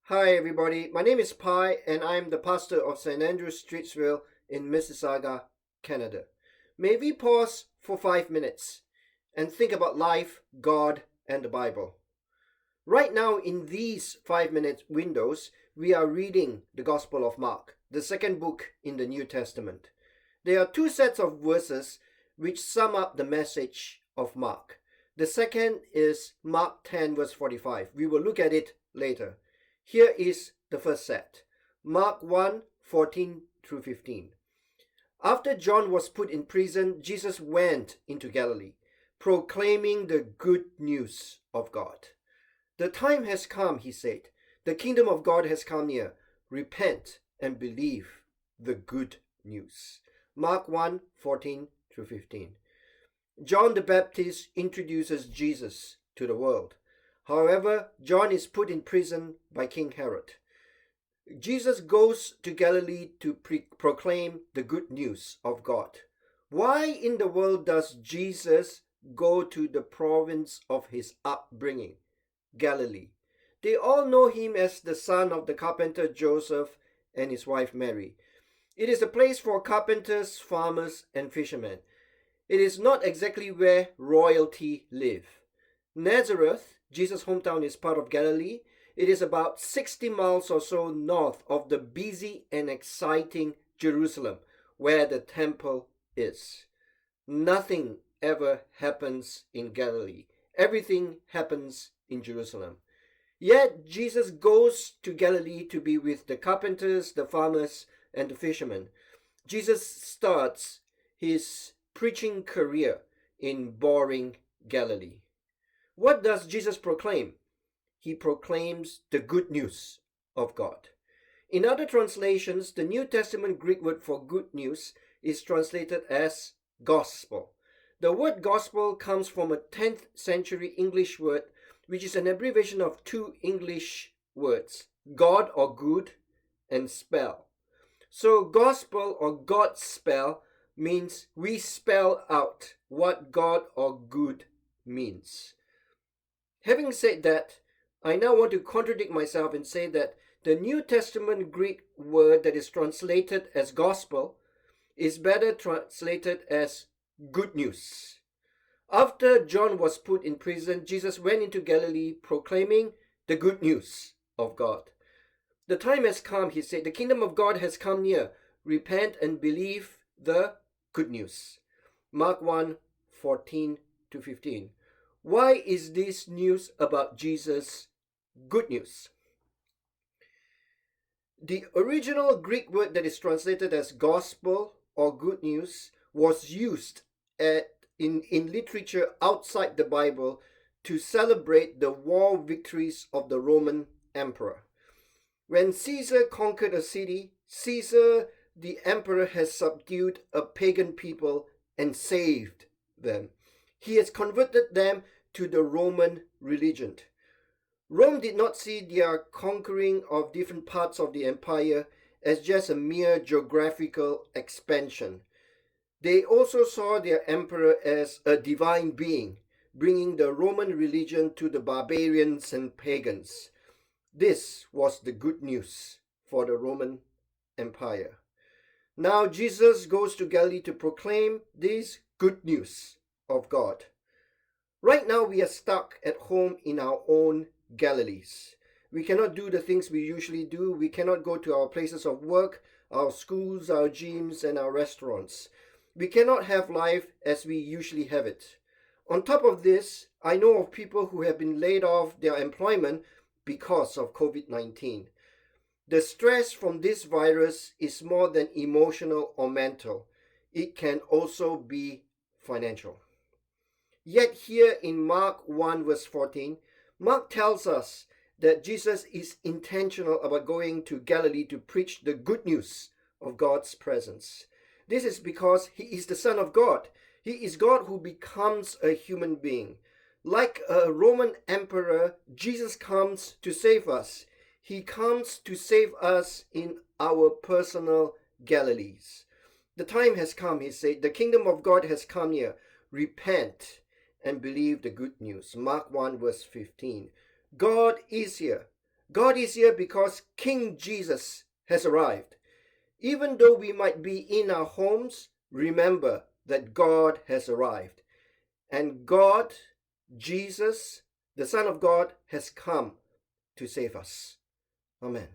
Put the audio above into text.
Hi, everybody. My name is Pi, and I'm the pastor of St. Andrew's Streetsville in Mississauga, Canada. May we pause for 5 minutes and think about life, God, and the Bible. Right now, in these 5 minute windows, we are reading the Gospel of Mark, the second book in the New Testament. There are two sets of verses which sum up the message of Mark. The second is Mark 10, verse 45. We will look at it later. Here is the first set. Mark 1, 14 through 15. After John was put in prison, Jesus went into Galilee, proclaiming the good news of God. The time has come, he said. The kingdom of God has come near. Repent and believe the good news. Mark 1, 14 through 15. John the Baptist introduces Jesus to the world. However, John is put in prison by King Herod. Jesus goes to Galilee to proclaim the good news of God. Why in the world does Jesus go to the province of his upbringing, Galilee? They all know him as the son of the carpenter Joseph and his wife Mary. It is a place for carpenters, farmers, and fishermen. It is not exactly where royalty live. Nazareth, Jesus' hometown, is part of Galilee. It is about 60 miles or so north of the busy and exciting Jerusalem, where the temple is. Nothing ever happens in Galilee. Everything happens in Jerusalem. Yet Jesus goes to Galilee to be with the carpenters, the farmers, and the fishermen. Jesus starts his preaching career in boring Galilee. What does Jesus proclaim? He proclaims the good news of God. In other translations, the New Testament Greek word for good news is translated as gospel. The word gospel comes from a 10th century English word, which is an abbreviation of two English words, God or good and spell. So gospel or God spell means we spell out what God or good means. Having said that, I now want to contradict myself and say that the New Testament Greek word that is translated as gospel is better translated as good news. After John was put in prison, Jesus went into Galilee proclaiming the good news of God. The time has come, he said. The kingdom of God has come near. Repent and believe the good news. Mark 1, 14 to 15. Why is this news about Jesus good news? The original Greek word that is translated as gospel or good news was used in literature outside the Bible to celebrate the war victories of the Roman emperor. When Caesar conquered a city, Caesar the emperor has subdued a pagan people and saved them. He has converted them to the Roman religion. Rome did not see their conquering of different parts of the empire as just a mere geographical expansion. They also saw their emperor as a divine being, bringing the Roman religion to the barbarians and pagans. This was the good news for the Roman Empire. Now Jesus goes to Galilee to proclaim this good news of God. Right now we are stuck at home in our own Galilees. We cannot do the things we usually do. We cannot go to our places of work, our schools, our gyms, and our restaurants. We cannot have life as we usually have it. On top of this, I know of people who have been laid off their employment because of COVID-19. The stress from this virus is more than emotional or mental. It can also be financial. Yet here in Mark 1 verse 14, Mark tells us that Jesus is intentional about going to Galilee to preach the good news of God's presence. This is because he is the Son of God. He is God who becomes a human being. Like a Roman emperor, Jesus comes to save us. He comes to save us in our personal Galilees. The time has come, he said. The kingdom of God has come near. Repent and believe the good news. Mark 1 verse 15. God is here. God is here because King Jesus has arrived. Even though we might be in our homes, remember that God has arrived. And God, Jesus, the Son of God, has come to save us. Amen.